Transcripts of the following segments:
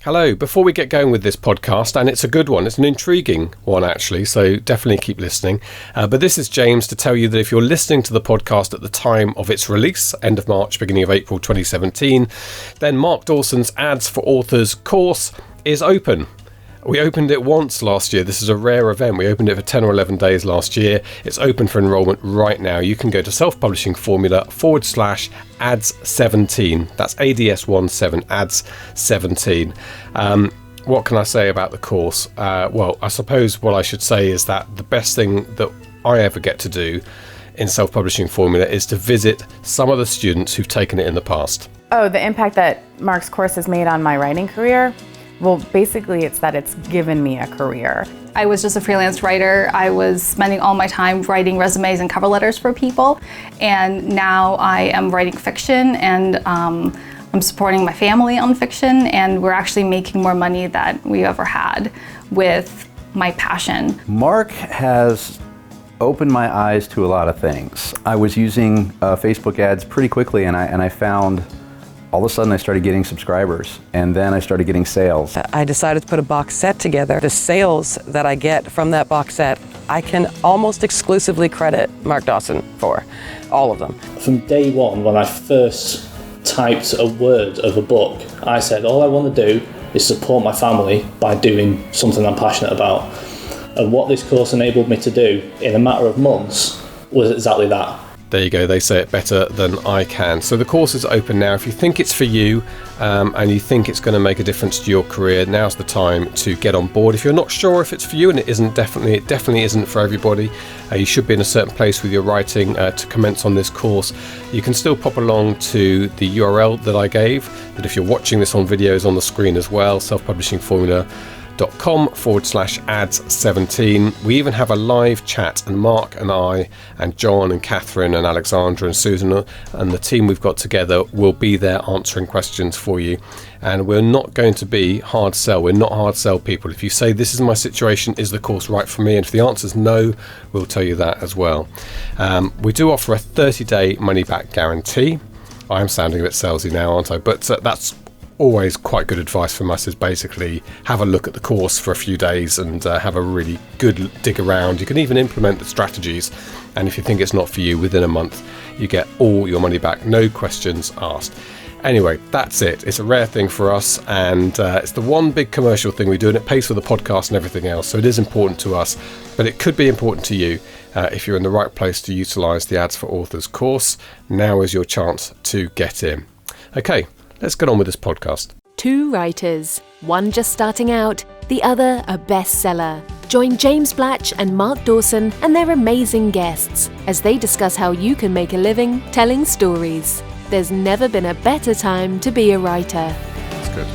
Hello, before we get going with this podcast, and it's a good one, it's an intriguing one actually, so definitely keep listening. But this is James to tell you that if you're listening to the podcast at the time of its release, end of March, beginning of April 2017, then Mark Dawson's Ads for Authors course is open. We opened it once last year. This is a rare event. We opened it for 10 or 11 days last year. It's open for enrollment right now. You can go to selfpublishingformula/ads17. That's ADS17, ads17. What can I say about the course? Well, I suppose what I should say is that the best thing that I ever get to do in Self-Publishing Formula is to visit some of the students who've taken it in the past. Oh, the impact that Mark's course has made on my writing career? Well, basically it's that it's given me a career. I was just a freelance writer. I was spending all my time writing resumes and cover letters for people. And now I am writing fiction and I'm supporting my family on fiction, and we're actually making more money than we ever had with my passion. Mark has opened my eyes to a lot of things. I was using Facebook ads pretty quickly, and I found all of a sudden I started getting subscribers, and then I started getting sales. I decided to put a box set together. The sales that I get from that box set, I can almost exclusively credit Mark Dawson for, all of them. From day one, when I first typed a word of a book, I said all I want to do is support my family by doing something I'm passionate about. And what this course enabled me to do in a matter of months was exactly that. There you go, they say it better than I can. So the course is open now. If you think it's for you and you think it's going to make a difference to your career, now's the time to get on board. If you're not sure if it's for you, and it definitely isn't for everybody, you should be in a certain place with your writing to commence on this course. You can still pop along to the URL that I gave, that if you're watching this on videos on the screen as well, selfpublishingformula.com/ads17. We even have a live chat, and Mark and I and John and Catherine and Alexandra and Susan and the team we've got together will be there answering questions for you. And we're not going to be hard sell. We're not hard sell people. If you say this is my situation, is the course right for me? And if the answer is no, we'll tell you that as well. We do offer a 30-day money-back guarantee. I'm sounding a bit salesy now, aren't I? But that's always quite good advice from us, is basically have a look at the course for a few days and have a really good dig around. You can even implement the strategies, and if you think it's not for you, within a month you get all your money back, no questions asked. Anyway, that's it. It's a rare thing for us, and it's the one big commercial thing we do, and it pays for the podcast and everything else, so it is important to us, but it could be important to you. If you're in the right place to utilise the Ads for Authors course, now is your chance to get in. Okay, let's get on with this podcast. Two writers, one just starting out, the other a bestseller. Join James Blatch and Mark Dawson and their amazing guests as they discuss how you can make a living telling stories. There's never been a better time to be a writer. That's good.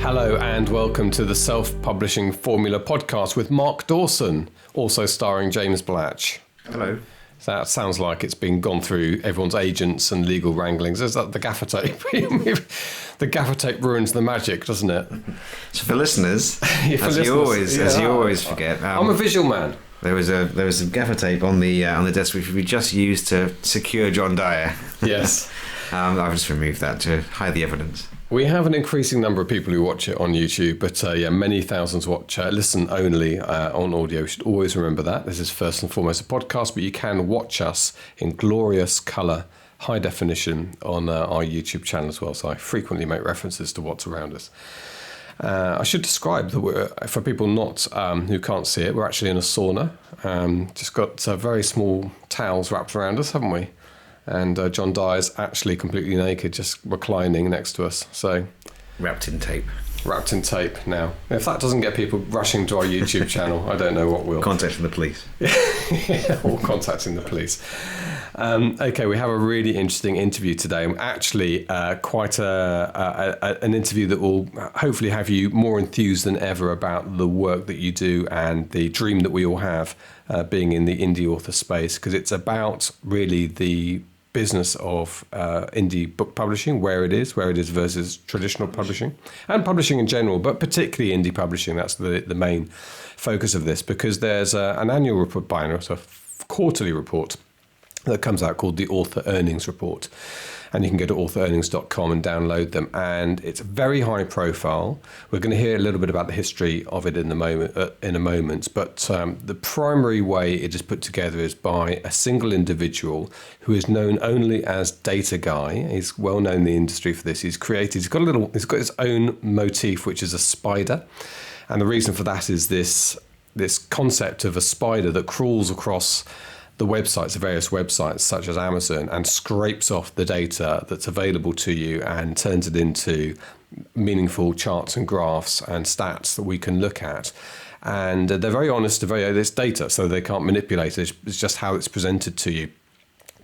Hello and welcome to the Self-Publishing Formula podcast with Mark Dawson, also starring James Blatch. Hello. That sounds like it's been gone through everyone's agents and legal wranglings. Is that the gaffer tape? The gaffer tape ruins the magic, doesn't it? So for listeners, as you always forget, I'm a visual man. There was some gaffer tape on the desk which we just used to secure John Dyer. Yes. I've just removed that to hide the evidence. We have an increasing number of people who watch it on YouTube, but many thousands listen only on audio. You should always remember that. This is first and foremost a podcast, but you can watch us in glorious colour, high definition on our YouTube channel as well. So I frequently make references to what's around us. I should describe that for people who can't see it, we're actually in a sauna. Just got very small towels wrapped around us, haven't we? And John Dyer's actually completely naked, just reclining next to us. So wrapped in tape now. If that doesn't get people rushing to our YouTube channel, I don't know what will. Contacting the police. Or contacting the police. Okay, we have a really interesting interview today. Actually, quite an interview that will hopefully have you more enthused than ever about the work that you do and the dream that we all have being in the indie author space, because it's about really the business of indie book publishing, where it is versus traditional publishing, and publishing in general, but particularly indie publishing. That's the main focus of this, because there's an annual report, so a quarterly report that comes out called the Author Earnings Report. And you can go to authorearnings.com and download them. And it's very high profile. We're going to hear a little bit about the history of it in a moment. But the primary way it is put together is by a single individual who is known only as Data Guy. He's well known in the industry for this. He's got his own motif, which is a spider. And the reason for that is this concept of a spider that crawls across the websites, the various websites such as Amazon, and scrapes off the data that's available to you and turns it into meaningful charts and graphs and stats that we can look at. And they're very honest about this data, so they can't manipulate it. It's just how it's presented to you.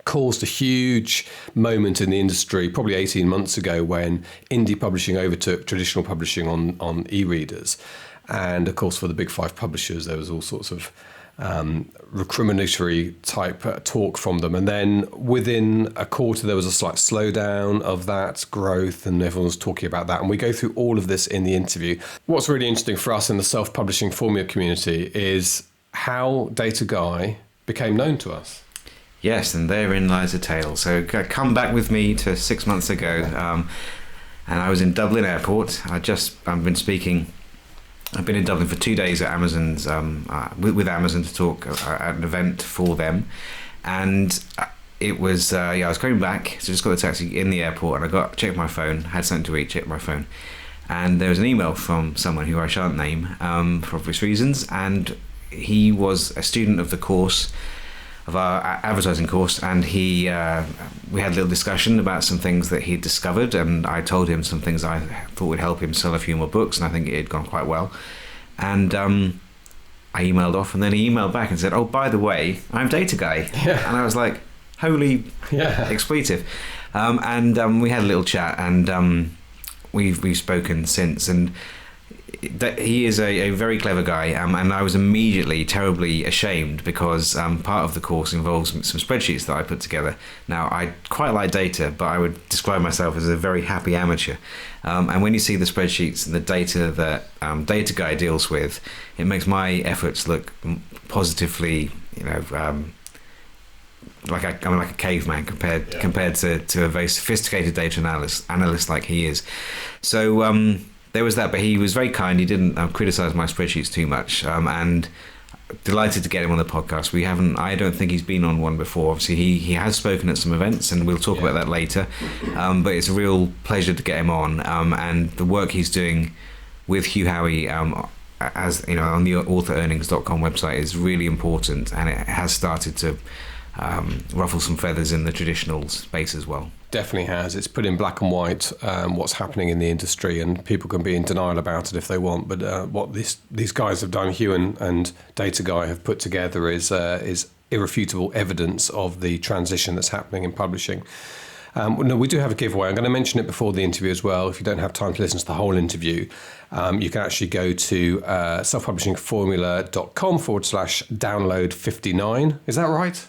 Caused a huge moment in the industry probably 18 months ago when indie publishing overtook traditional publishing on e-readers. And of course, for the big five publishers, there was all sorts of recriminatory type talk from them, and then within a quarter there was a slight slowdown of that growth, and everyone was talking about that, and we go through all of this in the interview. What's really interesting for us in the self-publishing formula community is how Data Guy became known to us. Yes, and therein lies a tale. So come back with me to 6 months ago, and I was in Dublin Airport. I've been in Dublin for 2 days at Amazon's with Amazon to talk at an event for them, and it was I was coming back, so just got the taxi in the airport, and I checked my phone, had something to eat, checked my phone, and there was an email from someone who I shan't name for obvious reasons, and he was a student of the course, of our advertising course, and we had a little discussion about some things that he'd discovered, and I told him some things I thought would help him sell a few more books, and I think it had gone quite well. And I emailed off, and then he emailed back and said, "Oh, by the way, I'm Data Guy." Yeah. And I was like, holy expletive. And we had a little chat, and we've spoken since, and that he is a very clever guy, and I was immediately terribly ashamed because part of the course involves some spreadsheets that I put together. Now, I quite like data, but I would describe myself as a very happy amateur. And when you see the spreadsheets and the data that Data Guy deals with, it makes my efforts look positively, like I'm like a caveman compared to a very sophisticated data analyst like he is. So there was that, but he was very kind. He didn't criticize my spreadsheets too much, and delighted to get him on the podcast. I don't think he's been on one before. Obviously, he has spoken at some events, and we'll talk about that later. But it's a real pleasure to get him on, and the work he's doing with Hugh Howey, as you know, on the authorearnings.com website is really important, and it has started to ruffle some feathers in the traditional space as well. Definitely has. It's put in black and white what's happening in the industry, and people can be in denial about it if they want. But what these guys have done, Hugh and Data Guy have put together, is irrefutable evidence of the transition that's happening in publishing. No, we do have a giveaway. I'm going to mention it before the interview as well. If you don't have time to listen to the whole interview, you can actually go to selfpublishingformula.com/download 59. Is that right?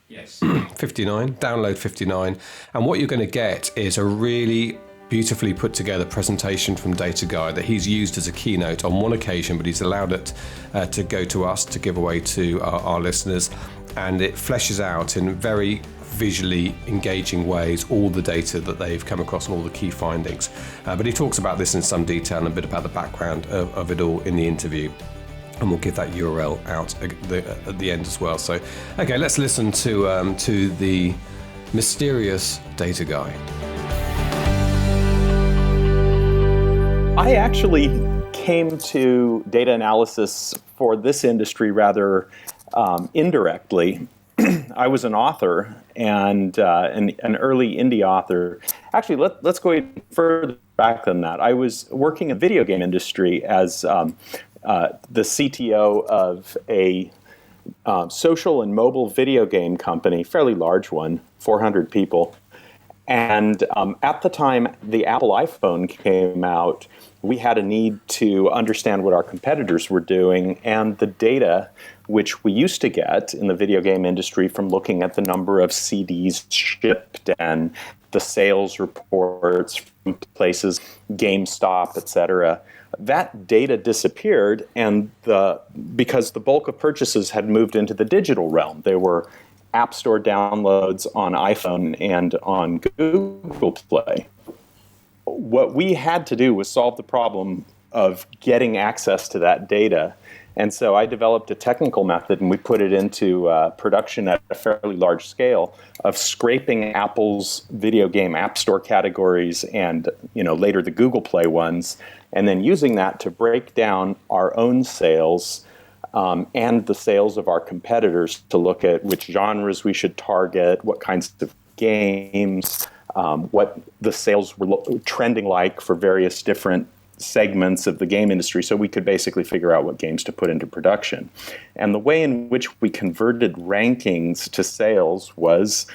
Yes. 59, download 59. And what you're going to get is a really beautifully put together presentation from Data Guy that he's used as a keynote on one occasion, but he's allowed it to go to us to give away to our listeners. And it fleshes out in very visually engaging ways all the data that they've come across and all the key findings. But he talks about this in some detail and a bit about the background of it all in the interview. And we'll give that URL out at the end as well. So, okay, let's listen to the mysterious Data Guy. I actually came to data analysis for this industry rather indirectly. I was an author and an early indie author. Actually, let's go even further back than that. I was working in the video game industry as the CTO of a social and mobile video game company, fairly large one, 400 people. And at the time the Apple iPhone came out, we had a need to understand what our competitors were doing, and the data which we used to get in the video game industry from looking at the number of CDs shipped and the sales reports from places, GameStop, etc., that data disappeared, and because the bulk of purchases had moved into the digital realm. They were App Store downloads on iPhone and on Google Play. What we had to do was solve the problem of getting access to that data. And so I developed a technical method, and we put it into production at a fairly large scale, of scraping Apple's video game App Store categories and, later the Google Play ones, and then using that to break down our own sales and the sales of our competitors to look at which genres we should target, what kinds of games, what the sales were trending like for various different segments of the game industry, so we could basically figure out what games to put into production. And the way in which we converted rankings to sales was,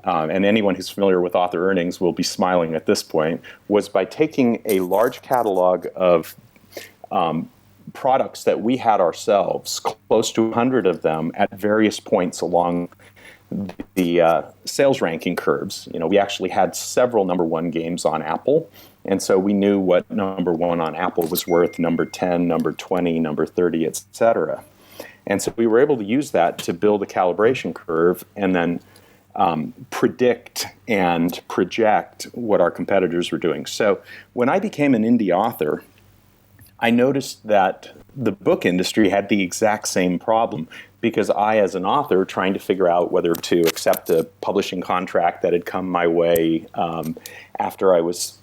and anyone who's familiar with author earnings will be smiling at this point, was by taking a large catalog of products that we had ourselves, close to 100 of them, at various points along the sales ranking curves. We actually had several number one games on Apple, and so we knew what number one on Apple was worth, number 10, number 20, number 30, etc. And so we were able to use that to build a calibration curve and then predict and project what our competitors were doing. So when I became an indie author, I noticed that the book industry had the exact same problem, because I, as an author, trying to figure out whether to accept a publishing contract that had come my way after I was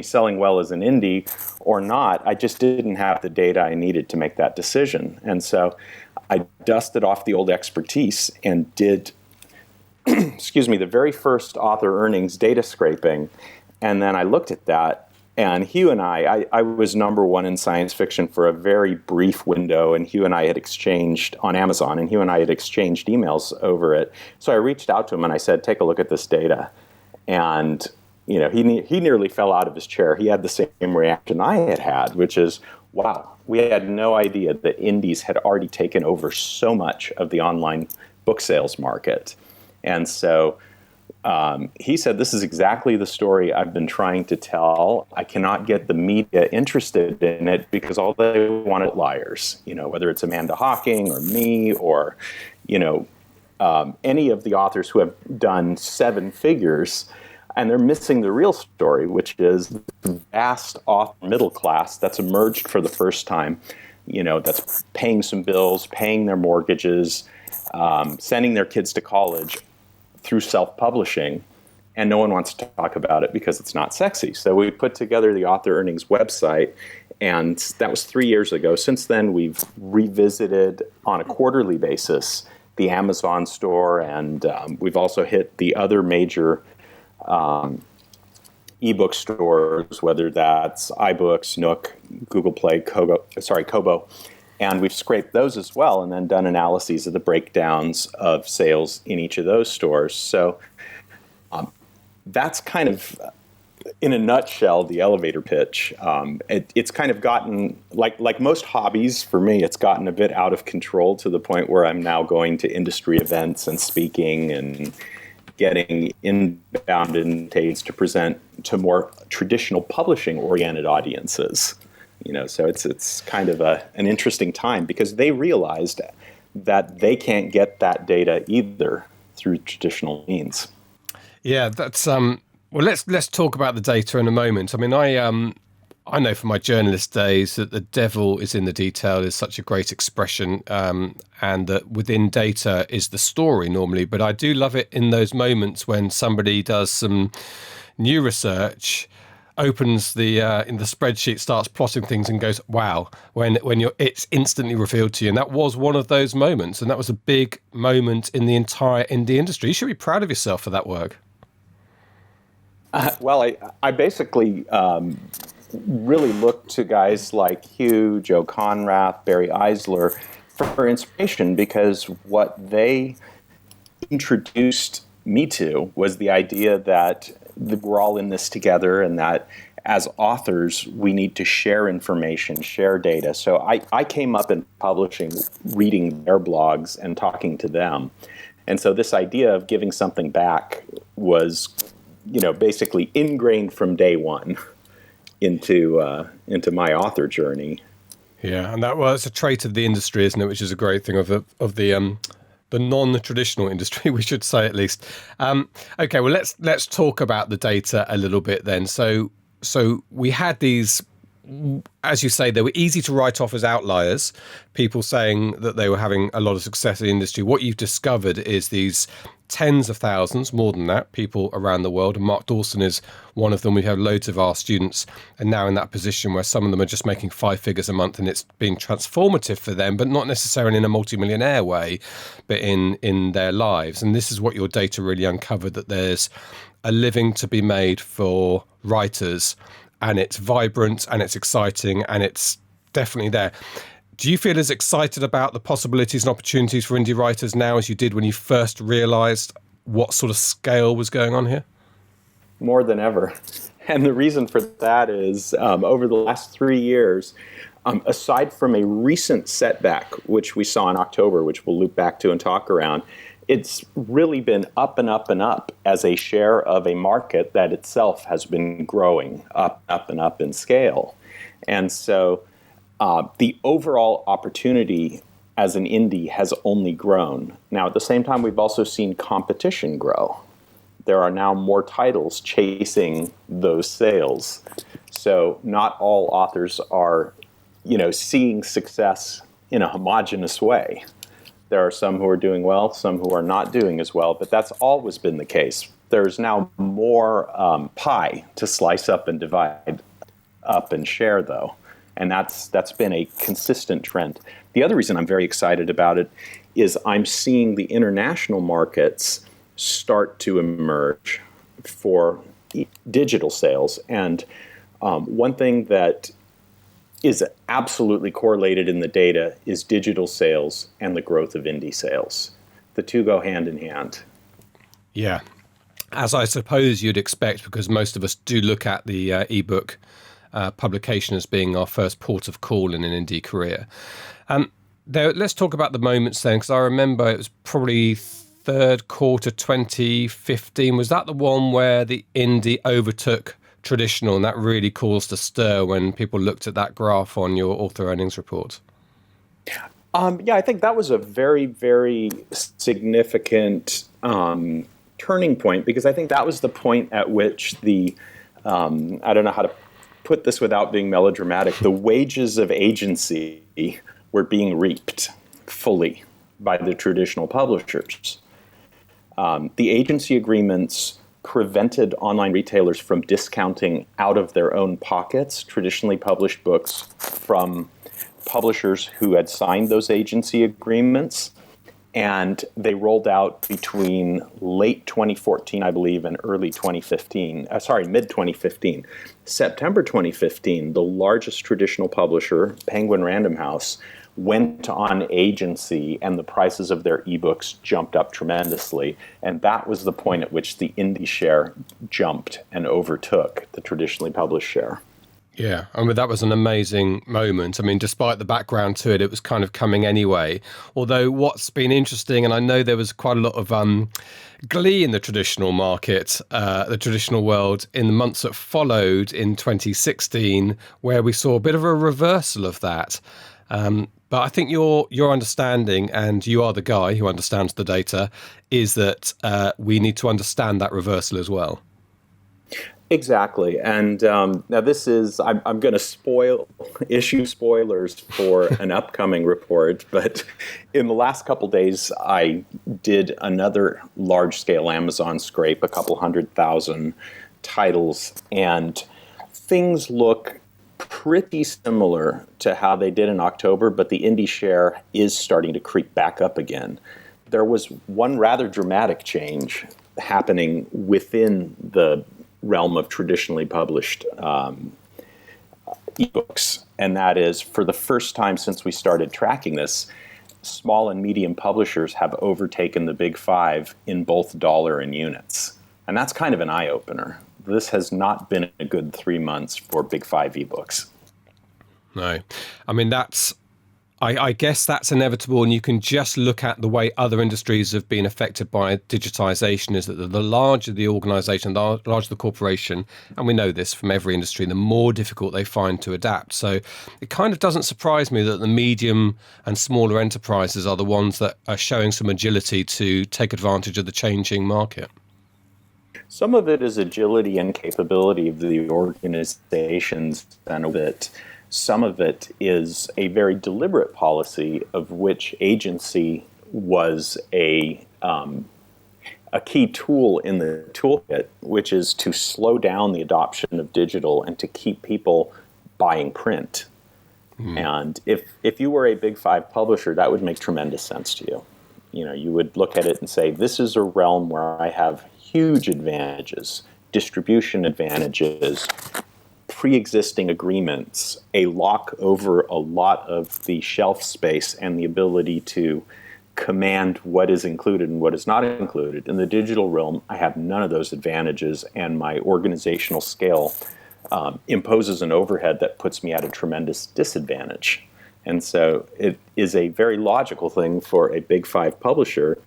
selling well as an indie or not, I just didn't have the data I needed to make that decision. And so I dusted off the old expertise and did, the very first author earnings data scraping. And then I looked at that, and Hugh and I was number one in science fiction for a very brief window, and Hugh and I had exchanged on Amazon, and Hugh and I had exchanged emails over it. So I reached out to him and I said, take a look at this data. And he nearly fell out of his chair. He had the same reaction I had, which is, wow, we had no idea that indies had already taken over so much of the online book sales market. And so he said, this is exactly the story I've been trying to tell. I cannot get the media interested in it because all they want is liars, whether it's Amanda Hawking or me or, any of the authors who have done seven figures. And they're missing the real story, which is the vast author middle class that's emerged for the first time, that's paying some bills, paying their mortgages, sending their kids to college through self-publishing, and no one wants to talk about it because it's not sexy. So we put together the Author Earnings website, and that was 3 years ago. Since then, we've revisited on a quarterly basis the Amazon store, and we've also hit the other major ebook stores, whether that's iBooks, Nook, Google Play, Kobo, and we've scraped those as well and then done analyses of the breakdowns of sales in each of those stores. So that's kind of, in a nutshell, the elevator pitch. It's kind of gotten, like most hobbies for me, it's gotten a bit out of control to the point where I'm now going to industry events and speaking and getting inbound invitations to present to more traditional publishing-oriented audiences. So it's kind of an interesting time because they realized that they can't get that data either through traditional means. Yeah, that's well. Let's talk about the data in a moment. I mean, I know from my journalist days that the devil is in the detail is such a great expression, and that within data is the story normally. But I do love it in those moments when somebody does some new research, opens the in the spreadsheet, starts plotting things, and goes, "Wow!" When it's instantly revealed to you, and that was one of those moments, and that was a big moment in the entire indie industry. You should be proud of yourself for that work. Well, I basically really look to guys like Hugh, Joe Conrath, Barry Eisler for inspiration, because what they introduced me to was the idea that we're all in this together, and that as authors, we need to share information, share data. So I came up in publishing, reading their blogs and talking to them. And so this idea of giving something back was, basically ingrained from day one into my author journey. Yeah, and that was a trait of the industry, isn't it? Which is a great thing of the the non-traditional industry, we should say at least. Okay, well let's talk about the data a little bit then. So we had these, as you say, they were easy to write off as outliers, people saying that they were having a lot of success in the industry. What you've discovered is these tens of thousands, more than that, people around the world. And Mark Dawson is one of them. We have loads of our students and now in that position where some of them are just making 5 figures a month, and it's being transformative for them, but not necessarily in a multimillionaire way, but in their lives. And this is what your data really uncovered, that there's a living to be made for writers, and it's vibrant and it's exciting and it's definitely there. Do you feel as excited about the possibilities and opportunities for indie writers now as you did when you first realised what sort of scale was going on here? More than ever. And the reason for that is over the last 3 years, aside from a recent setback, which we saw in October, which we'll loop back to and talk around, it's really been up and up and up as a share of a market that itself has been growing up and up in scale. And so the overall opportunity as an indie has only grown. Now, at the same time, we've also seen competition grow. There are now more titles chasing those sales. So not all authors are, seeing success in a homogeneous way. There are some who are doing well, some who are not doing as well, but that's always been the case. There's now more pie to slice up and divide up and share, though. And that's been a consistent trend. The other reason I'm very excited about it is I'm seeing the international markets start to emerge for digital sales. And one thing that is absolutely correlated in the data is digital sales and the growth of indie sales. The two go hand in hand. Yeah, as I suppose you'd expect, because most of us do look at the ebook publication as being our first port of call in an indie career. Let's talk about the moments then, because I remember it was probably third quarter 2015. Was that the one where the indie overtook traditional, and that really caused a stir when people looked at that graph on your author earnings report? Yeah, I think that was a very, very significant turning point, because I think that was the point at which the, I don't know how to put this without being melodramatic, the wages of agency were being reaped fully by the traditional publishers. The agency agreements prevented online retailers from discounting out of their own pockets traditionally published books from publishers who had signed those agency agreements. And they rolled out between late 2014, I believe, and early 2015. Mid 2015. September 2015, the largest traditional publisher, Penguin Random House, went on agency, and the prices of their ebooks jumped up tremendously. And that was the point at which the indie share jumped and overtook the traditionally published share. Yeah, I mean, that was an amazing moment. I mean, despite the background to it, it was kind of coming anyway. Although what's been interesting, and I know there was quite a lot of glee in the traditional market, the traditional world, in the months that followed in 2016, where we saw a bit of a reversal of that. But I think your understanding, and you are the guy who understands the data, is that we need to understand that reversal as well. Exactly. And now this is, I'm going to issue spoilers for an upcoming report, but in the last couple days, I did another large-scale Amazon scrape, a couple 100,000 titles, and things look pretty similar to how they did in October, but the indie share is starting to creep back up again. There was one rather dramatic change happening within the realm of traditionally published ebooks, and that is, for the first time since we started tracking this, small and medium publishers have overtaken the big five in both dollar and units. And that's kind of an eye-opener. This has not been a good 3 months for big five ebooks. No. I mean, I guess that's inevitable, and you can just look at the way other industries have been affected by digitization, is that the larger the organization, the larger the corporation, and we know this from every industry, the more difficult they find to adapt. So it kind of doesn't surprise me that the medium and smaller enterprises are the ones that are showing some agility to take advantage of the changing market. Some of it is agility and capability of the organizations, and of it. Some of it is a very deliberate policy of which agency was a key tool in the toolkit, which is to slow down the adoption of digital and to keep people buying print. And if you were a Big Five publisher, that would make tremendous sense to you. You know, you would look at it and say, this is a realm where I have huge advantages, distribution advantages, pre-existing agreements, a lock over a lot of the shelf space, and the ability to command what is included and what is not included. In the digital realm, I have none of those advantages, and my organizational scale imposes an overhead that puts me at a tremendous disadvantage. And so it is a very logical thing for a Big Five publisher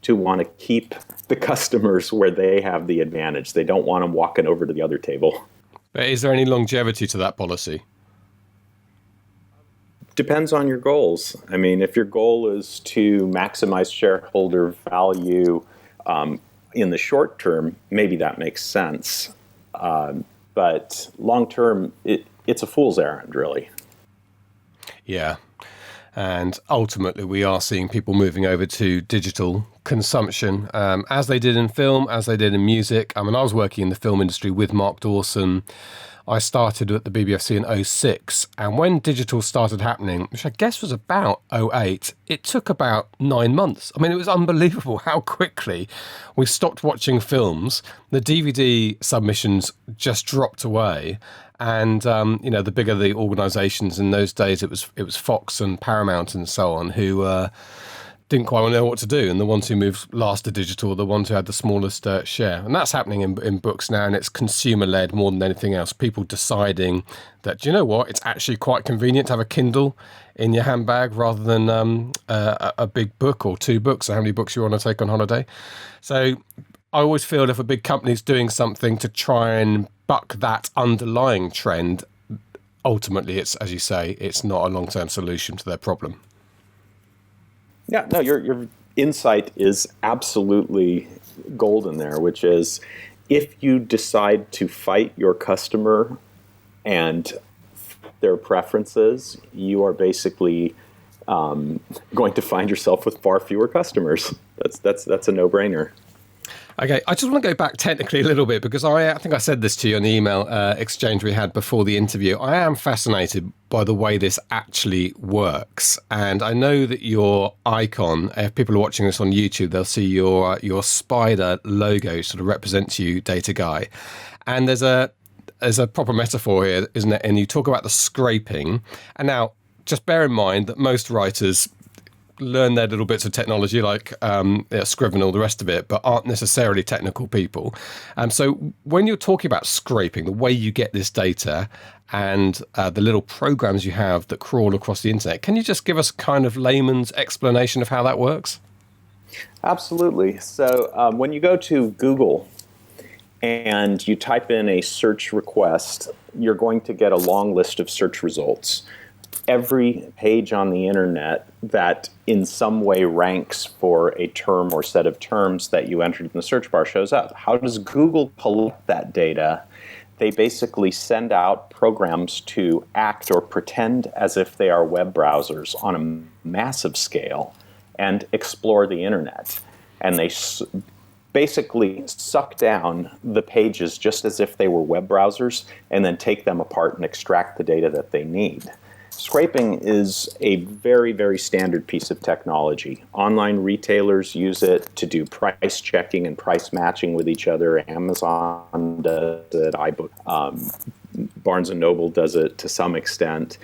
to want to keep the customers where they have the advantage. They don't want them walking over to the other table. Is there any longevity to that policy? Depends on your goals. I mean, if your goal is to maximize shareholder value in the short term, maybe that makes sense. But long term, it's a fool's errand, really. Yeah. And ultimately, we are seeing people moving over to digital consumption, as they did in film, as they did in music. I mean, I was working in the film industry with Mark Dawson. I started at the BBFC in 2006, and when digital started happening, which I guess was about 2008, it took about 9 months. I mean, it was unbelievable how quickly we stopped watching films. The DVD submissions just dropped away. And, the bigger the organizations in those days, it was Fox and Paramount and so on who didn't quite know what to do. And the ones who moved last to digital are the ones who had the smallest share. And that's happening in books now, and it's consumer-led more than anything else. People deciding that, do you know what, it's actually quite convenient to have a Kindle in your handbag rather than a big book or 2 books, or how many books you want to take on holiday. So I always feel if a big company's doing something to try and buck that underlying trend, ultimately, it's, as you say, it's not a long-term solution to their problem. Yeah, no, your insight is absolutely golden there, which is if you decide to fight your customer and their preferences, you are basically going to find yourself with far fewer customers. That's a no-brainer. Okay, I just want to go back technically a little bit, because I think I said this to you on the email exchange we had before the interview. I am fascinated by the way this actually works. And I know that your icon, if people are watching this on YouTube, they'll see your spider logo sort of represents you, Data Guy. And there's a proper metaphor here, isn't it? And you talk about the scraping. And now, just bear in mind that most writers learn their little bits of technology like Scriven and all the rest of it, but aren't necessarily technical people. So when you're talking about scraping, the way you get this data and the little programs you have that crawl across the internet, can you just give us a kind of layman's explanation of how that works? Absolutely. So when you go to Google and you type in a search request, you're going to get a long list of search results. Every page on the internet that in some way ranks for a term or set of terms that you entered in the search bar shows up. How does Google collect that data? They basically send out programs to act or pretend as if they are web browsers on a massive scale and explore the internet. And they basically suck down the pages just as if they were web browsers and then take them apart and extract the data that they need. Scraping is a very, very standard piece of technology. Online retailers use it to do price checking and price matching with each other. Amazon does it. Barnes & Noble does it to some extent.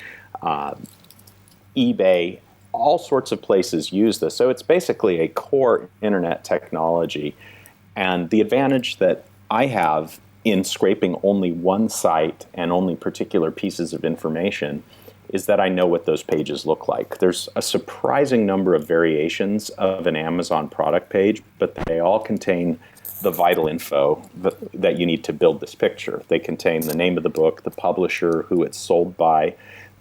eBay, all sorts of places use this. So it's basically a core internet technology. And the advantage that I have in scraping only one site and only particular pieces of information is that I know what those pages look like. There's a surprising number of variations of an Amazon product page, but they all contain the vital info that you need to build this picture. They contain the name of the book, the publisher, who it's sold by,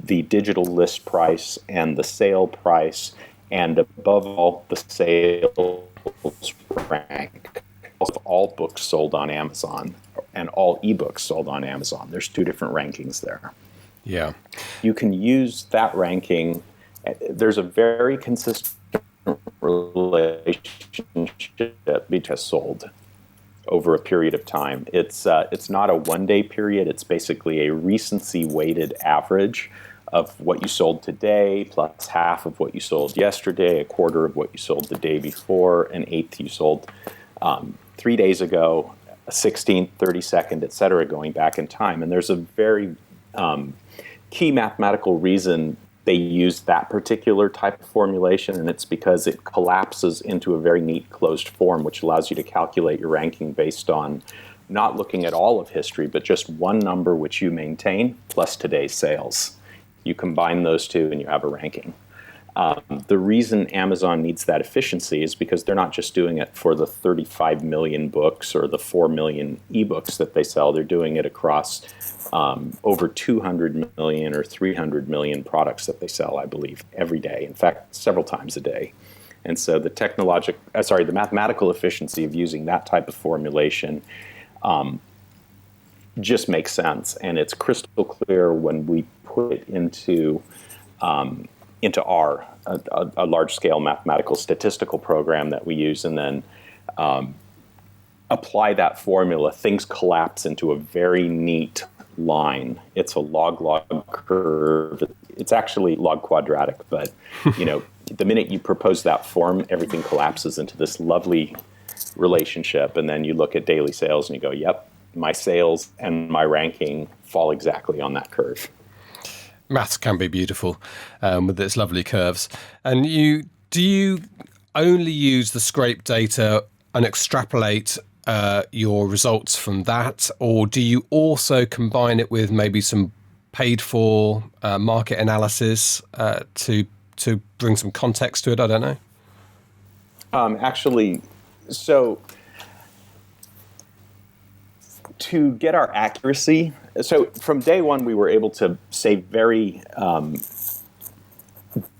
the digital list price, and the sale price, and above all, the sales rank of all books sold on Amazon and all ebooks sold on Amazon. There's 2 different rankings there. Yeah. You can use that ranking. There's a very consistent relationship between sold over a period of time. It's not a one-day period. It's basically a recency-weighted average of what you sold today, plus half of what you sold yesterday, a quarter of what you sold the day before, an eighth you sold 3 days ago, a 16th, 32nd, et cetera, going back in time. And there's a very key mathematical reason they use that particular type of formulation, and it's because it collapses into a very neat closed form, which allows you to calculate your ranking based on not looking at all of history, but just one number which you maintain plus today's sales. You combine those two and you have a ranking. The reason Amazon needs that efficiency is because they're not just doing it for the 35 million books or the 4 million ebooks that they sell. They're doing it across over 200 million or 300 million products that they sell, I believe, every day. In fact, several times a day. And so the mathematical efficiency of using that type of formulation just makes sense. And it's crystal clear when we put it into R, a large-scale mathematical statistical program that we use, and then apply that formula. Things collapse into a very neat line. It's a log-log curve. It's actually log quadratic, but the minute you propose that form, everything collapses into this lovely relationship. And then you look at daily sales and you go, yep, my sales and my ranking fall exactly on that curve. Maths can be beautiful with its lovely curves. And do you only use the scrape data and extrapolate your results from that, or do you also combine it with maybe some paid for market analysis to bring some context to it? I don't know. So to get our accuracy, so from day one, we were able to say very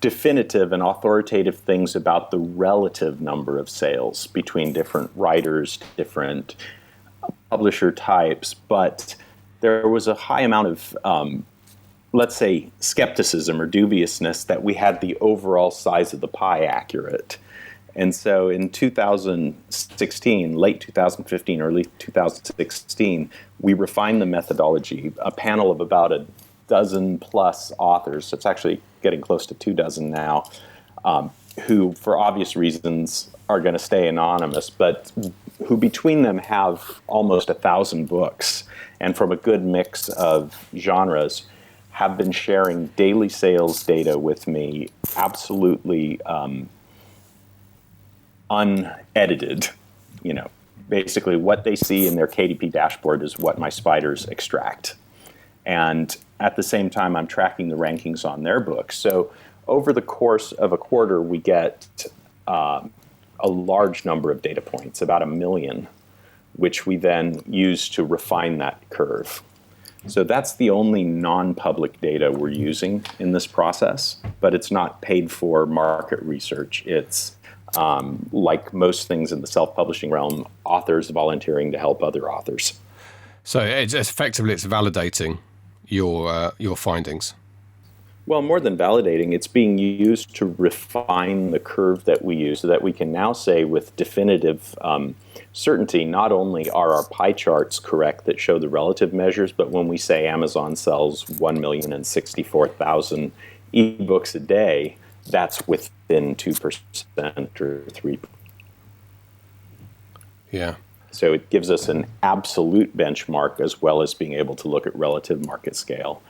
definitive and authoritative things about the relative number of sales between different writers, different publisher types, but there was a high amount of, let's say, skepticism or dubiousness that we had the overall size of the pie accurate. And so in 2016, late 2015, early 2016, we refined the methodology. A panel of about a dozen plus authors, so it's actually getting close to 24 now, who, for obvious reasons, are going to stay anonymous, but who between them have almost 1,000 books, and from a good mix of genres, have been sharing daily sales data with me, absolutely unedited. Basically what they see in their KDP dashboard is what my spiders extract. And at the same time, I'm tracking the rankings on their books. So over the course of a quarter, we get a large number of data points, about 1 million, which we then use to refine that curve. So that's the only non-public data we're using in this process, but it's not paid for market research. It's like most things in the self-publishing realm, authors volunteering to help other authors. So it's validating your findings. Well, more than validating, it's being used to refine the curve that we use so that we can now say with definitive certainty, not only are our pie charts correct that show the relative measures, but when we say Amazon sells 1,064,000 ebooks a day, that's within 2% or 3%. Yeah. So it gives us an absolute benchmark as well as being able to look at relative market scale.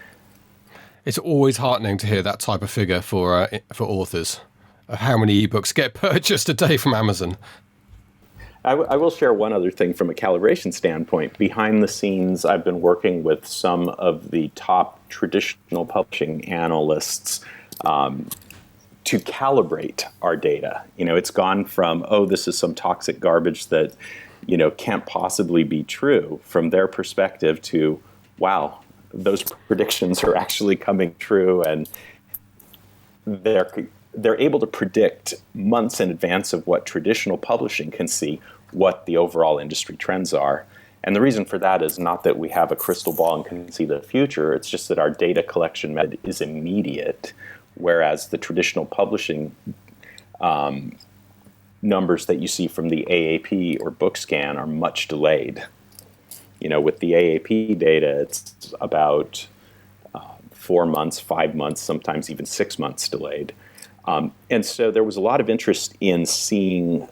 It's always heartening to hear that type of figure for authors of how many ebooks get purchased a day from Amazon. I will share one other thing from a calibration standpoint. Behind the scenes, I've been working with some of the top traditional publishing analysts to calibrate our data. It's gone from, this is some toxic garbage that, can't possibly be true from their perspective to, wow, those predictions are actually coming true, and they're able to predict months in advance of what traditional publishing can see, what the overall industry trends are. And the reason for that is not that we have a crystal ball and can see the future, it's just that our data collection method is immediate, whereas the traditional publishing numbers that you see from the AAP or BookScan are much delayed. With the AAP data, it's about 4 months, 5 months, sometimes even 6 months delayed. And so there was a lot of interest in seeing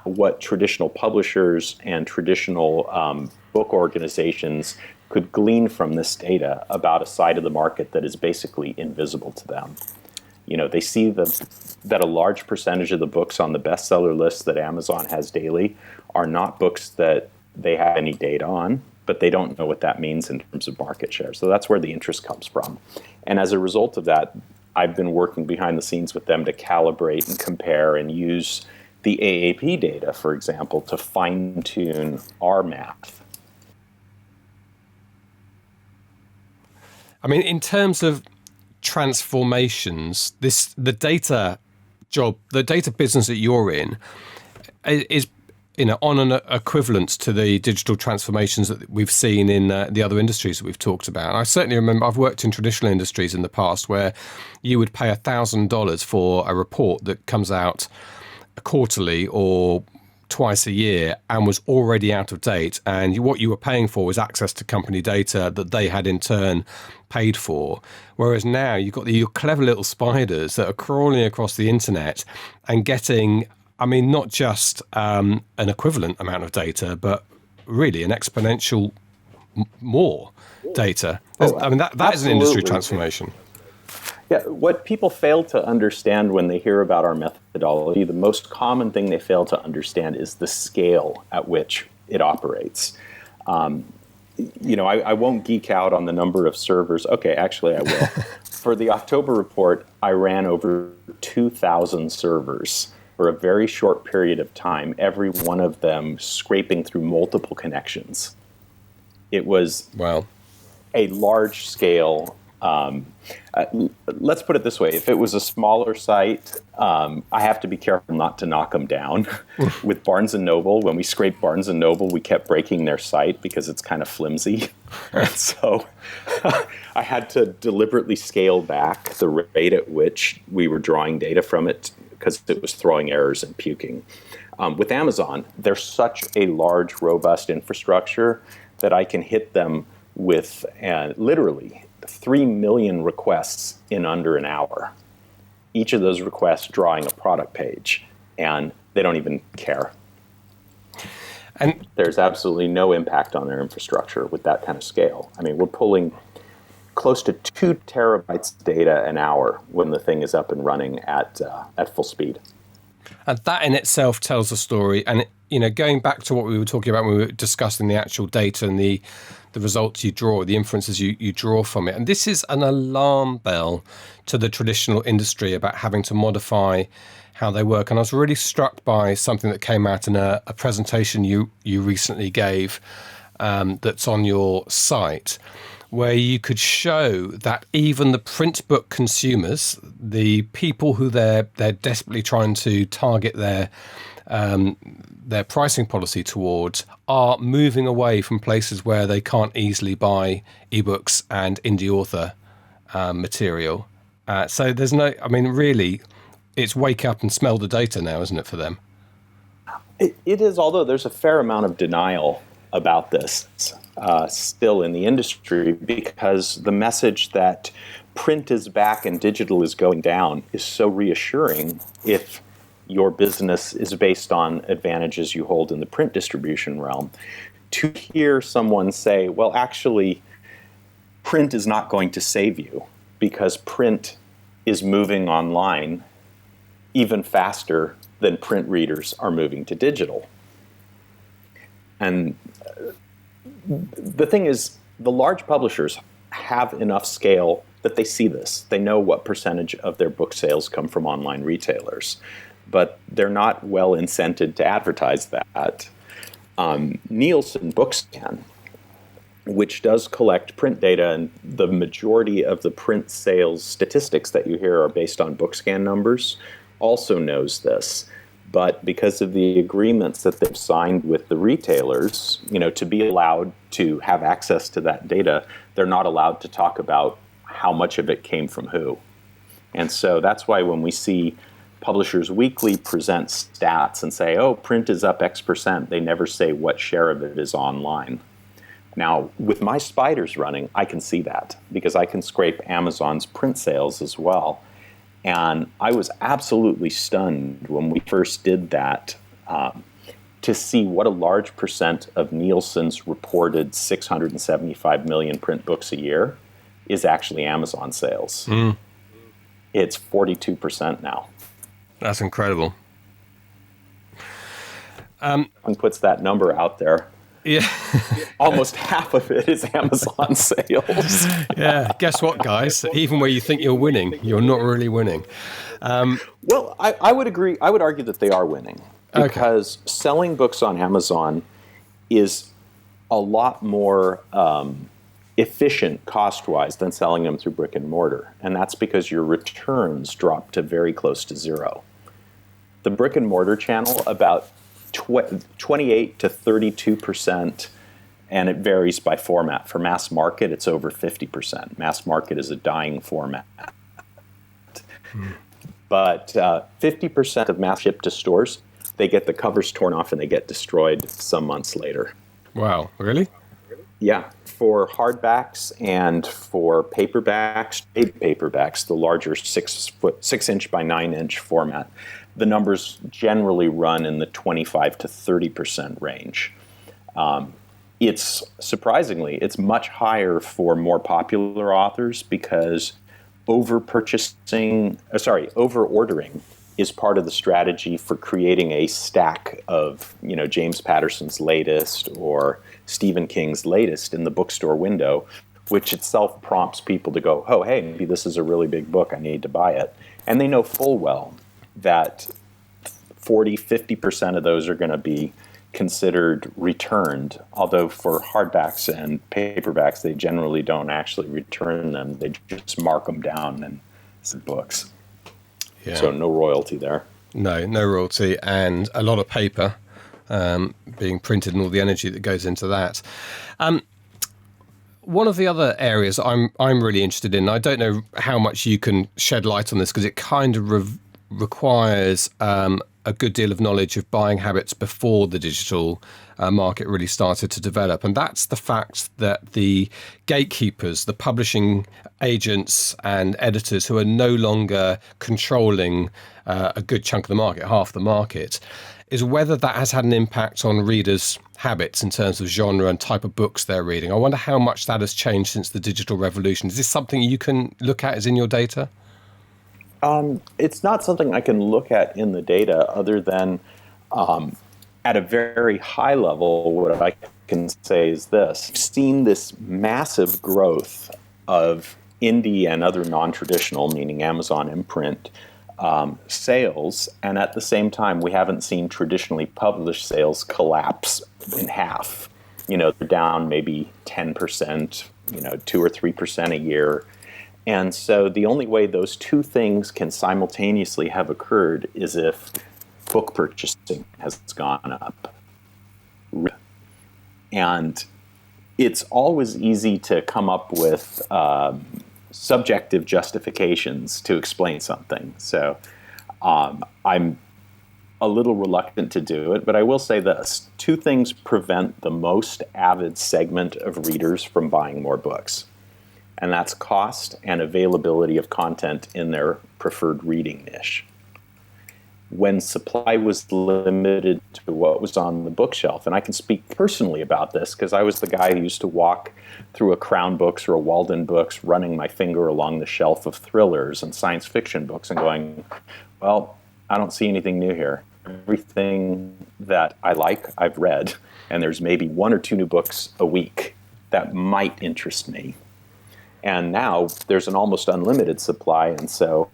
what traditional publishers and traditional book organizations could glean from this data about a side of the market that is basically invisible to them. They see that a large percentage of the books on the bestseller list that Amazon has daily are not books that they have any data on, but they don't know what that means in terms of market share. So that's where the interest comes from. And as a result of that, I've been working behind the scenes with them to calibrate and compare and use the AAP data, for example, to fine-tune our math. I mean, in terms of transformations, the data business that you're in is on an equivalence to the digital transformations that we've seen in the other industries that we've talked about. And I certainly remember I've worked in traditional industries in the past where you would pay $1,000 for a report that comes out quarterly or twice a year and was already out of date, and what you were paying for was access to company data that they had in turn paid for. Whereas now you've got your clever little spiders that are crawling across the internet and getting, not just an equivalent amount of data, but really an exponential more data. That is an industry transformation. Yeah, what people fail to understand when they hear about our methodology, the most common thing they fail to understand is the scale at which it operates. I won't geek out on the number of servers. Okay, actually I will. For the October report, I ran over 2,000 servers for a very short period of time, every one of them scraping through multiple connections. It was a large scale. Let's put it this way. If it was a smaller site, I have to be careful not to knock them down. With Barnes & Noble, when we scraped Barnes & Noble, we kept breaking their site because it's kind of flimsy. And so I had to deliberately scale back the rate at which we were drawing data from it because it was throwing errors and puking. With Amazon, they're such a large, robust infrastructure that I can hit them with literally 3 million requests in under an hour. Each of those requests drawing a product page, and they don't even care. And there's absolutely no impact on their infrastructure with that kind of scale. We're pulling close to 2 terabytes of data an hour when the thing is up and running at full speed. And that in itself tells a story. And going back to what we were talking about when we were discussing the actual data and the results you draw, the inferences you draw from it. And this is an alarm bell to the traditional industry about having to modify how they work. And I was really struck by something that came out in a presentation you recently gave that's on your site, where you could show that even the print book consumers, the people who they're desperately trying to target their pricing policy towards, are moving away from places where they can't easily buy ebooks and indie author material. So there's really, it's wake up and smell the data now, isn't it, for them? It is, although there's a fair amount of denial about this still in the industry, because the message that print is back and digital is going down is so reassuring if your business is based on advantages you hold in the print distribution realm. To hear someone say, well, actually, print is not going to save you because print is moving online even faster than print readers are moving to digital. And the thing is, the large publishers have enough scale that they see this. They know what percentage of their book sales come from online retailers, but they're not well incented to advertise that. Nielsen Bookscan, which does collect print data, and the majority of the print sales statistics that you hear are based on Bookscan numbers, also knows this. But because of the agreements that they've signed with the retailers, to be allowed to have access to that data, they're not allowed to talk about how much of it came from who. And so that's why when we see Publishers Weekly present stats and say, oh, print is up X percent, they never say what share of it is online. Now, with my spiders running, I can see that because I can scrape Amazon's print sales as well. And I was absolutely stunned when we first did that to see what a large percent of Nielsen's reported 675 million print books a year is actually Amazon sales. It's 42% now. That's incredible. And puts that number out there. Yeah. Almost half of it is Amazon sales. Yeah. Guess what, guys? Even where you think you're winning, you're not really winning. Well, I would agree. I would argue that they are winning because selling books on Amazon is a lot more efficient cost-wise than selling them through brick and mortar. And that's because your returns drop to very close to zero. The brick and mortar channel, about 28 to 32%, and it varies by format. For mass market, it's over 50%. Mass market is a dying format. But 50% of mass shipped to stores, they get the covers torn off and they get destroyed some months later. Wow, really? Yeah, for hardbacks and for paperbacks, big paperbacks, the larger 6-inch by 9-inch format, the numbers generally run in the 25 to 30% range. It's surprisingly, it's much higher for more popular authors because over-ordering is part of the strategy for creating a stack of, James Patterson's latest or Stephen King's latest in the bookstore window, which itself prompts people to go, oh, hey, maybe this is a really big book, I need to buy it. And they know full well that 40-50% of those are going to be considered returned, although for hardbacks and paperbacks, they generally don't actually return them. They just mark them down and sell books. Yeah. So no royalty there. No royalty, and a lot of paper being printed and all the energy that goes into that. One of the other areas I'm really interested in, I don't know how much you can shed light on this because it kind of requires a good deal of knowledge of buying habits before the digital market really started to develop. And that's the fact that the gatekeepers, the publishing agents and editors who are no longer controlling a good chunk of the market, half the market, is whether that has had an impact on readers' habits in terms of genre and type of books they're reading. I wonder how much that has changed since the digital revolution. Is this something you can look at as in your data? It's not something I can look at in the data other than at a very high level, what I can say is this. We've seen this massive growth of indie and other non-traditional, meaning Amazon imprint, sales, and at the same time, we haven't seen traditionally published sales collapse in half. They're down maybe 10%, 2 or 3% a year. And so the only way those two things can simultaneously have occurred is if book purchasing has gone up. And it's always easy to come up with subjective justifications to explain something. So I'm a little reluctant to do it, but I will say this. Two things prevent the most avid segment of readers from buying more books. And that's cost and availability of content in their preferred reading niche. When supply was limited to what was on the bookshelf, and I can speak personally about this because I was the guy who used to walk through a Crown Books or a Walden Books running my finger along the shelf of thrillers and science fiction books and going, well, I don't see anything new here. everything that I like, I've read, and there's maybe 1 or 2 new books a week that might interest me. And now there's an almost unlimited supply, and so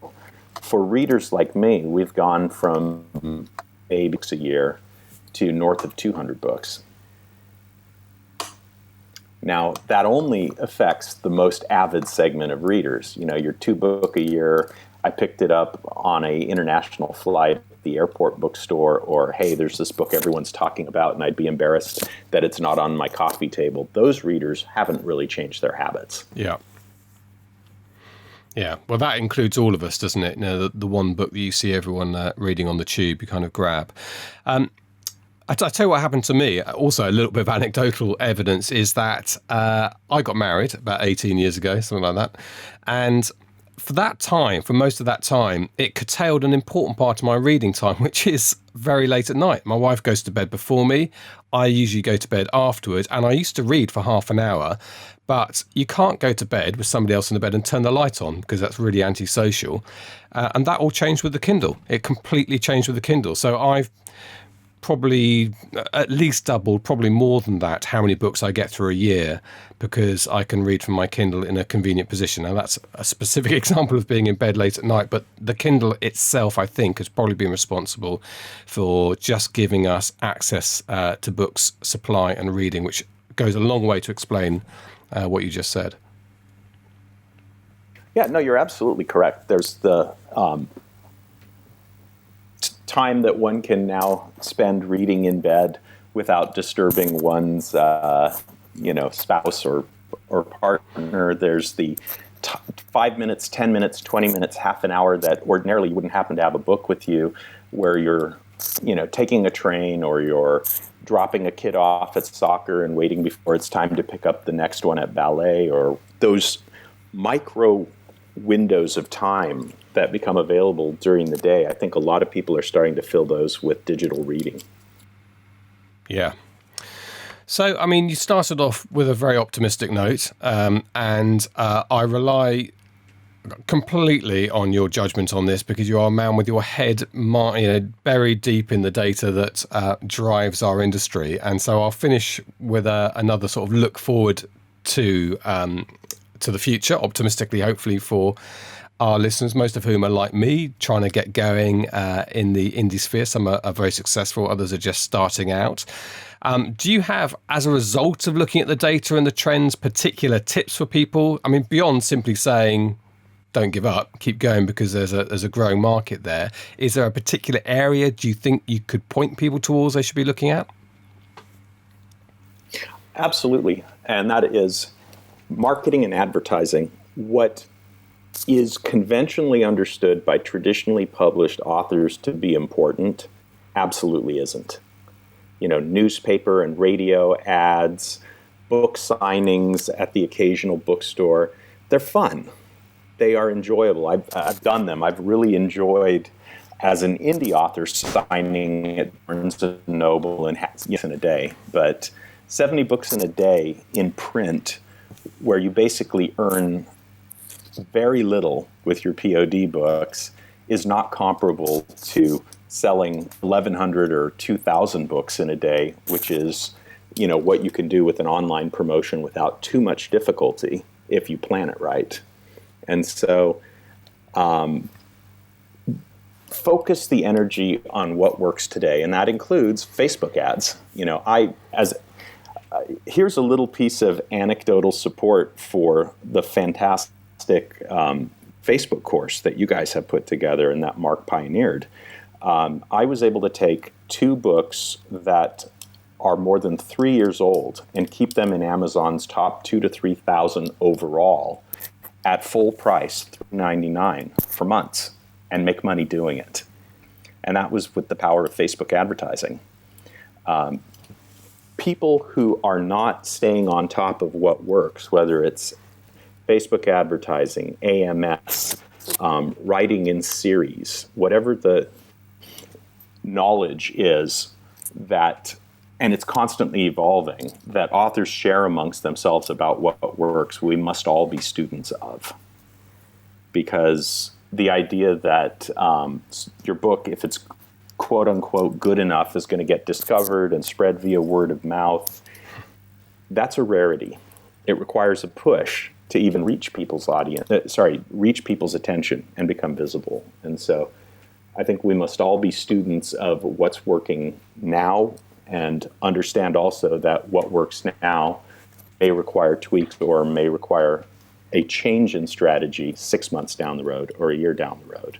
for readers like me, we've gone from 8 books a year to north of 200 books. Now, that only affects the most avid segment of readers. You know, your 2 book a year, I picked it up on a international flight at the airport bookstore, or, hey, there's this book everyone's talking about, and I'd be embarrassed that it's not on my coffee table. Those readers haven't really changed their habits. Yeah. Yeah, well, that includes all of us, doesn't it? You know, the one book that you see everyone reading on the tube, you kind of grab. I tell you what happened to me, also a little bit of anecdotal evidence, is that I got married about 18 years ago, something like that. And for that time, for most of that time, it curtailed an important part of my reading time, which is very late at night. My wife goes to bed before me. I usually go to bed afterwards, and I used to read for half an hour. But you can't go to bed with somebody else in the bed and turn the light on, because that's really antisocial. And that all changed with the Kindle. It completely changed with the Kindle. So I've probably at least doubled, probably more than that, how many books I get through a year, because I can read from my Kindle in a convenient position. Now, that's a specific example of being in bed late at night, but the Kindle itself, I think, has probably been responsible for just giving us access to books, supply and reading, which goes a long way to explain what you just said. Yeah, no, you're absolutely correct. There's the time that one can now spend reading in bed without disturbing one's, spouse or partner. There's the 5 minutes, 10 minutes, 20 minutes, half an hour that ordinarily you wouldn't happen to have a book with you, where you're, taking a train, or you're dropping a kid off at soccer and waiting before it's time to pick up the next one at ballet, or those micro windows of time that become available during the day. I think a lot of people are starting to fill those with digital reading. Yeah. So, I mean, you started off with a very optimistic note, and I rely completely on your judgment on this, because you are a man with your head buried deep in the data that drives our industry. And so I'll finish with another sort of look forward to the future, optimistically, hopefully, for our listeners, most of whom are like me, trying to get going in the indie sphere. Some are very successful, others are just starting out. Do you have, as a result of looking at the data and the trends, particular tips for people? I mean, beyond simply saying, don't give up, keep going, because there's a growing market there. Is there a particular area do you think you could point people towards they should be looking at? Absolutely. And that is marketing and advertising. What is conventionally understood by traditionally published authors to be important absolutely isn't. Newspaper and radio ads, book signings at the occasional bookstore, they're fun. They are enjoyable. I've done them. I've really enjoyed, as an indie author, signing at Barnes & Noble and yes in a day, but 70 books in a day in print, where you basically earn very little with your POD books, is not comparable to selling 1,100 or 2,000 books in a day, which is, what you can do with an online promotion without too much difficulty if you plan it right. And so focus the energy on what works today, and that includes Facebook ads. Here's a little piece of anecdotal support for the fantastic Facebook course that you guys have put together and that Mark pioneered. I was able to take 2 books that are more than 3 years old and keep them in Amazon's top 2,000 to 3,000 overall at full price, $3.99 for months, and make money doing it. And that was with the power of Facebook advertising. People who are not staying on top of what works, whether it's Facebook advertising, AMS, writing in series, whatever the knowledge is that, and it's constantly evolving, that authors share amongst themselves about what works, we must all be students of. Because the idea that your book, if it's quote unquote good enough is going to get discovered and spread via word of mouth. That's a rarity. It requires a push to even reach people's reach people's attention and become visible. And so I think we must all be students of what's working now and understand also that what works now may require tweaks or may require a change in strategy 6 months down the road or a year down the road.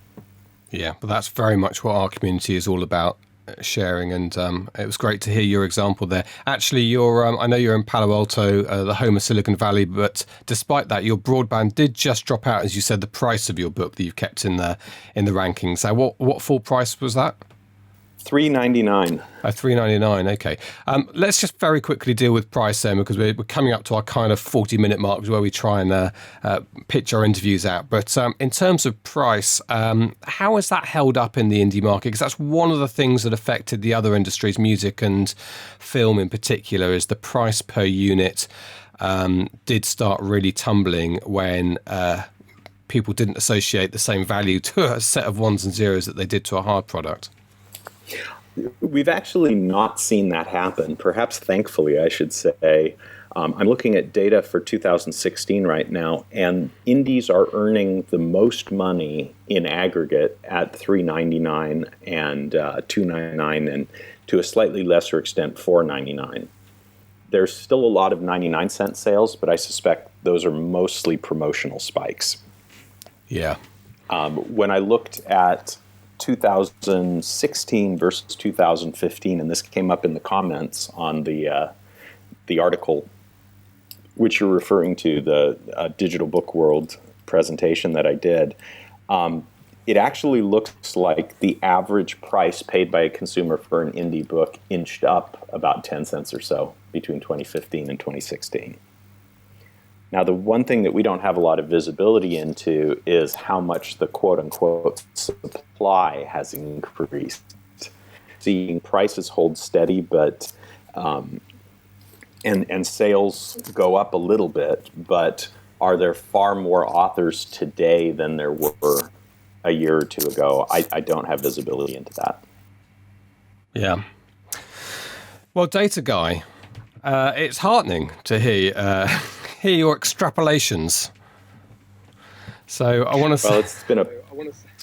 Yeah, but that's very much what our community is all about, sharing. And it was great to hear your example there. Actually, I know you're in Palo Alto, the home of Silicon Valley, but despite that, your broadband did just drop out, as you said, the price of your book that you've kept in the rankings. So what full price was that? $3.99. $3.99. Okay. Let's just very quickly deal with price then, because we're coming up to our kind of 40-minute mark where we try and pitch our interviews out. But in terms of price, how has that held up in the indie market? Because that's one of the things that affected the other industries, music and film in particular, is the price per unit did start really tumbling when people didn't associate the same value to a set of ones and zeros that they did to a hard product. We've actually not seen that happen. Perhaps thankfully, I should say. I'm looking at data for 2016 right now, and indies are earning the most money in aggregate at $3.99 and $2.99, and to a slightly lesser extent, $4.99. There's still a lot of 99-cent sales, but I suspect those are mostly promotional spikes. Yeah. When I looked at 2016 versus 2015, and this came up in the comments on the article which you're referring to, the Digital Book World presentation that I did, it actually looks like the average price paid by a consumer for an indie book inched up about 10 cents or so between 2015 and 2016. Now, the one thing that we don't have a lot of visibility into is how much the quote-unquote supply has increased. Seeing prices hold steady, but and sales go up a little bit, but are there far more authors today than there were a year or two ago? I don't have visibility into that. Yeah. Well, Data Guy, it's heartening to hear your extrapolations. So I want to say... Well, it's been a...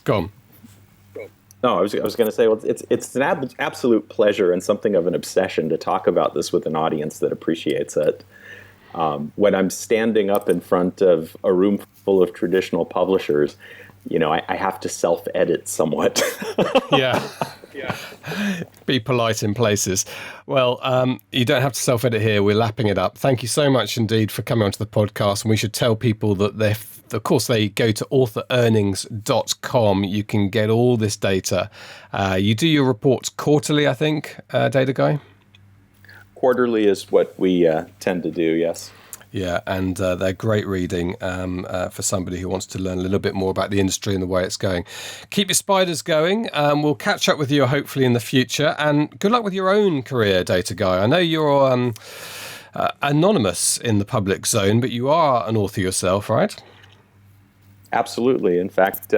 Go on. No, I was going to say, well, it's an absolute pleasure and something of an obsession to talk about this with an audience that appreciates it. When I'm standing up in front of a room full of traditional publishers, I have to self-edit somewhat. Yeah. Be polite in places. Well, you don't have to self-edit here. We're lapping it up. Thank you so much indeed for coming onto the podcast. And we should tell people that of course, they go to authorearnings.com. You can get all this data. You do your reports quarterly, I think, Data Guy? Quarterly is what we tend to do, yes. Yeah, and they're great reading for somebody who wants to learn a little bit more about the industry and the way it's going. Keep your spiders going. We'll catch up with you hopefully in the future. And good luck with your own career, Data Guy. I know you're anonymous in the public zone, but you are an author yourself, right? Absolutely. In fact,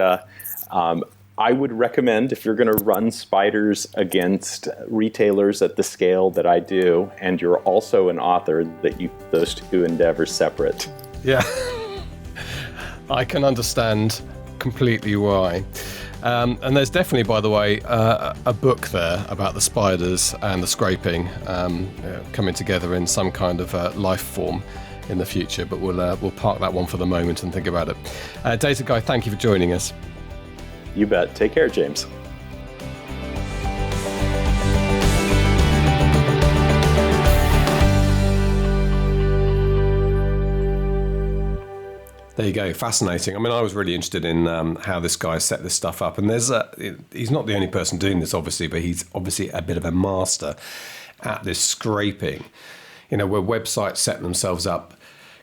I would recommend, if you're going to run spiders against retailers at the scale that I do, and you're also an author, that you keep those two endeavors separate. Yeah, I can understand completely why. And there's definitely, by the way, a book there about the spiders and the scraping coming together in some kind of life form in the future. But we'll park that one for the moment and think about it. Data Guy, thank you for joining us. You bet. Take care, James. There you go. Fascinating. I mean, I was really interested in how this guy set this stuff up. And he's not the only person doing this, obviously, but he's obviously a bit of a master at this scraping. Where websites set themselves up.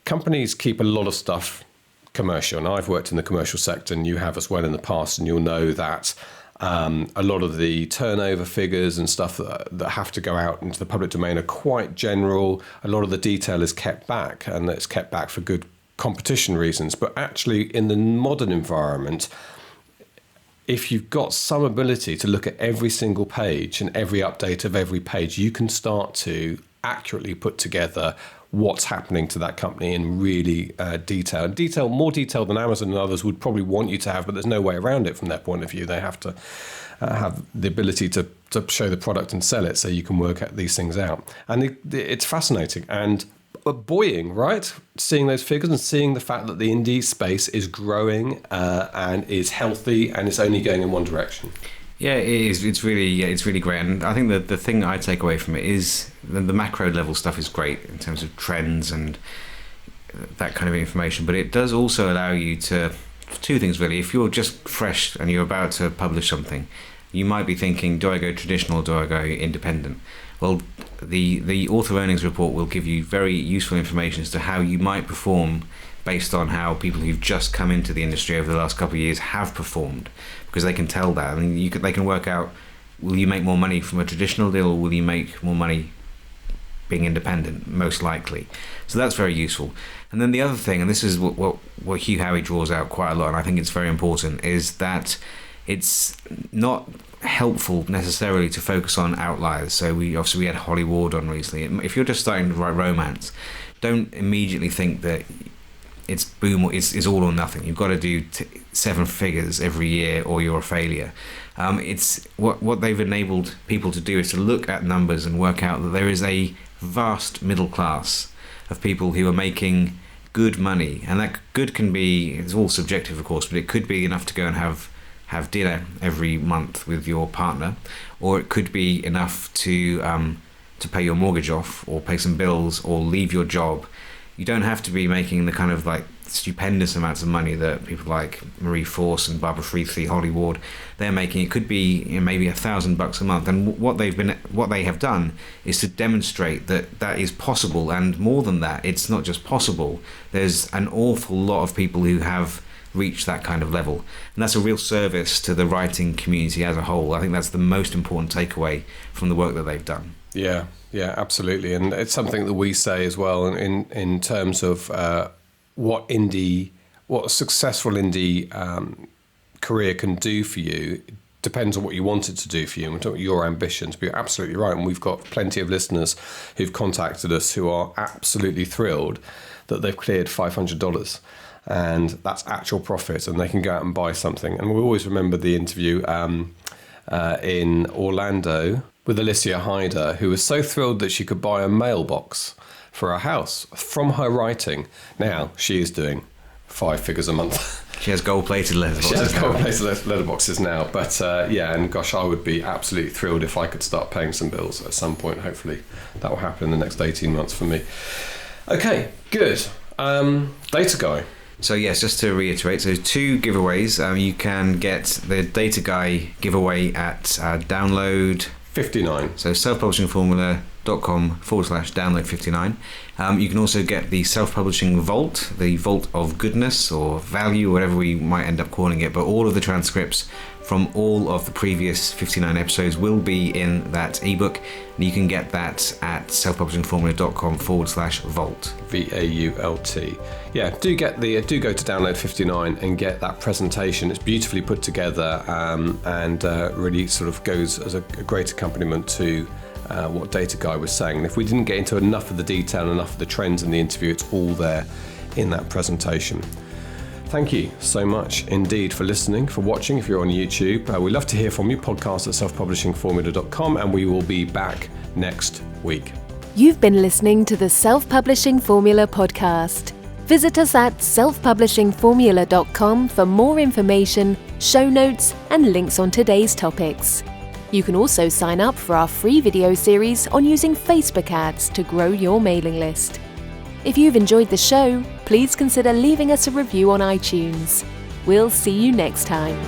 Companies keep a lot of stuff commercial. And I've worked in the commercial sector, and you have as well in the past, and you'll know that a lot of the turnover figures and stuff that have to go out into the public domain are quite general. A lot of the detail is kept back, and it's kept back for good competition reasons. But actually, in the modern environment, if you've got some ability to look at every single page and every update of every page, you can start to accurately put together what's happening to that company in really more detail than Amazon and others would probably want you to have, but there's no way around it from their point of view. They have to have the ability to show the product and sell it, so you can work out these things out. And it's fascinating and buoying, right? Seeing those figures and seeing the fact that the indie space is growing and is healthy and it's only going in one direction. Yeah, it is. It's really great. And I think that the thing I take away from it is the macro level stuff is great in terms of trends and that kind of information. But it does also allow you to, two things really. If you're just fresh and you're about to publish something, you might be thinking, do I go traditional or do I go independent? Well, the author earnings report will give you very useful information as to how you might perform based on how people who've just come into the industry over the last couple of years have performed, because they can tell that. I mean, they can work out, will you make more money from a traditional deal or will you make more money being independent? Most likely. So that's very useful. And then the other thing, and this is what Hugh Howey draws out quite a lot, and I think it's very important, is that it's not helpful necessarily to focus on outliers. So we had Hollywood on recently. If you're just starting to write romance, don't immediately think that it's boom or it's all or nothing. You've got to do 7 figures every year or you're a failure. It's what they've enabled people to do is to look at numbers and work out that there is a vast middle class of people who are making good money, and that good can be, it's all subjective of course, but it could be enough to go and have dinner every month with your partner, or it could be enough to pay your mortgage off or pay some bills or leave your job. You don't have to be making the kind of like stupendous amounts of money that people like Marie Force and Barbara Freethley, Hollywood, they're making. It could be maybe $1,000 a month. And what they have done is to demonstrate that is possible. And more than that, it's not just possible. There's an awful lot of people who have reached that kind of level. And that's a real service to the writing community as a whole. I think that's the most important takeaway from the work that they've done. Yeah, absolutely. And it's something that we say as well in terms of what a successful indie career can do for you. It depends on what you want it to do for you and your ambitions. But you're absolutely right. And we've got plenty of listeners who've contacted us who are absolutely thrilled that they've cleared $500. And that's actual profit, and they can go out and buy something. And we always remember the interview in Orlando with Alicia Hyder, who was so thrilled that she could buy a mailbox for her house from her writing. Now she is doing 5 figures a month. She has gold-plated letterboxes. She has gold-plated letterboxes now. But and gosh, I would be absolutely thrilled if I could start paying some bills at some point. Hopefully that will happen in the next 18 months for me. Okay, good. Data Guy. So yes, just to reiterate, so 2 giveaways. You can get the Data Guy giveaway at download 59. So selfpublishingformula.com/download 59. You can also get the self-publishing vault, the vault of goodness or value, whatever we might end up calling it, but all of the transcripts from all of the previous 59 episodes will be in that ebook, and you can get that at selfpublishingformula.com/vault. VAULT. Yeah, do go to download 59 and get that presentation. It's beautifully put together and really sort of goes as a great accompaniment to what Data Guy was saying. And if we didn't get into enough of the detail and enough of the trends in the interview, it's all there in that presentation. Thank you so much indeed for listening, for watching if you're on YouTube. We'd love to hear from you, podcast at selfpublishingformula.com, and we will be back next week. You've been listening to the Self-Publishing Formula podcast. Visit us at selfpublishingformula.com for more information, show notes, and links on today's topics. You can also sign up for our free video series on using Facebook ads to grow your mailing list. If you've enjoyed the show, please consider leaving us a review on iTunes. We'll see you next time.